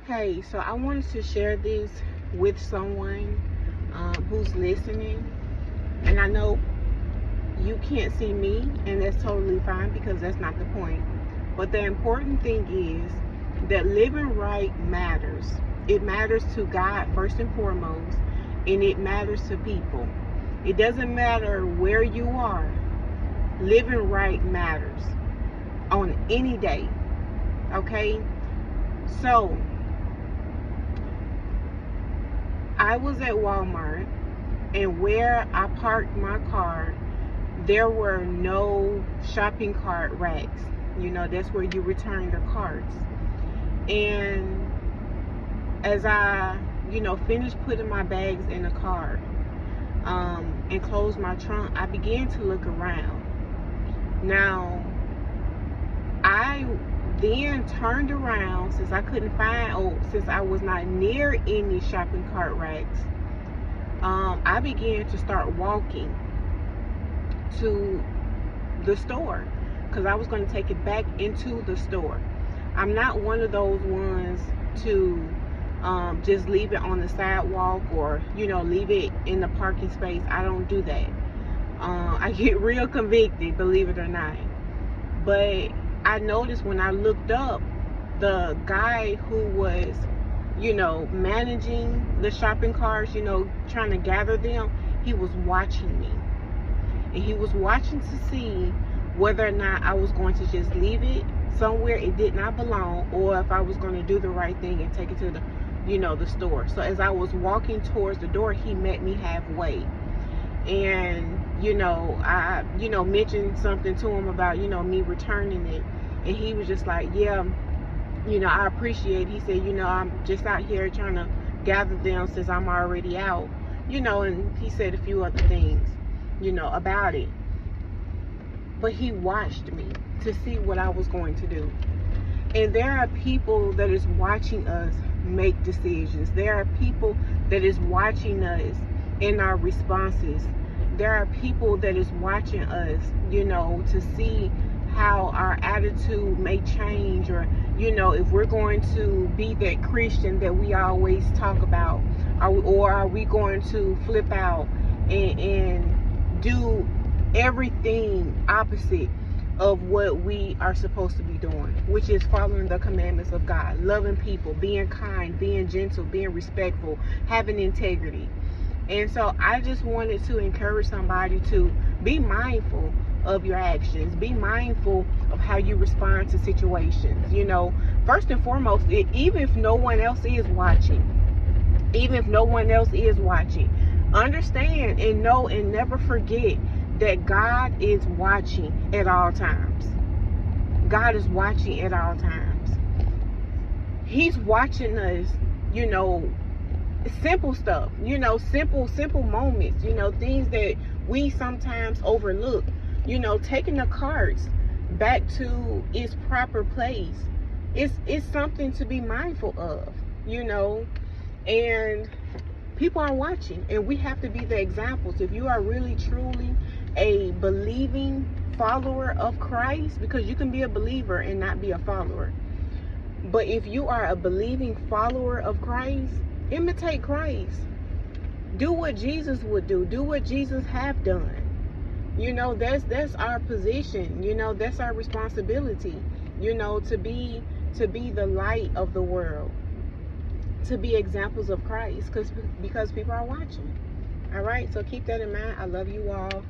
Hey, so I wanted to share this with someone who's listening. And I know you can't see me, and that's totally fine because that's not the point. But the important thing is that living right matters. It matters to God first and foremost, and it matters to people. It doesn't matter where you are, living right matters on any day. Okay? So, I was at Walmart, and where I parked my car, there were no shopping cart racks. That's where you return your carts. And as I, finished putting my bags in the car, and closed my trunk, I began to look around. Now, I then turned around since I couldn't find, since I was not near any shopping cart racks. I began to start walking to the store because I was going to take it back into the store. I'm not one of those ones to just leave it on the sidewalk or leave it in the parking space. I don't do that. I get real convicted, believe it or not. But I noticed when I looked up, the guy who was managing the shopping carts, trying to gather them, he was watching me. And he was watching to see whether or not I was going to just leave it somewhere it did not belong, or if I was going to do the right thing and take it to the store. So as I was walking towards the door, he met me halfway. And I mentioned something to him about me returning it, and he was just like, yeah, I appreciate it. He said, I'm just out here trying to gather them since I'm already out, and he said a few other things about it. But he watched me to see what I was going to do. And there are people that is watching us make decisions. There are people that is watching us in our responses. There are people that is watching us, to see how our attitude may change, or if we're going to be that Christian that we always talk about, or are we going to flip out and do everything opposite of what we are supposed to be doing, which is following the commandments of God, loving people, being kind, being gentle, being respectful, having integrity. And so I just wanted to encourage somebody to be mindful of your actions. Be mindful of how you respond to situations. First and foremost, even if no one else is watching, understand and know and never forget that God is watching at all times. God is watching at all times. He's watching us, simple stuff, simple moments, things that we sometimes overlook, taking the carts back to its proper place. It's something to be mindful of, and people are watching, and we have to be the examples. If you are really truly a believing follower of Christ, because you can be a believer and not be a follower, but if you are a believing follower of Christ, imitate Christ. Do what Jesus would do. Do what Jesus have done. That's our position. That's our responsibility. To be the light of the world, to be examples of Christ, because people are watching. All right, so keep that in mind. I love you all.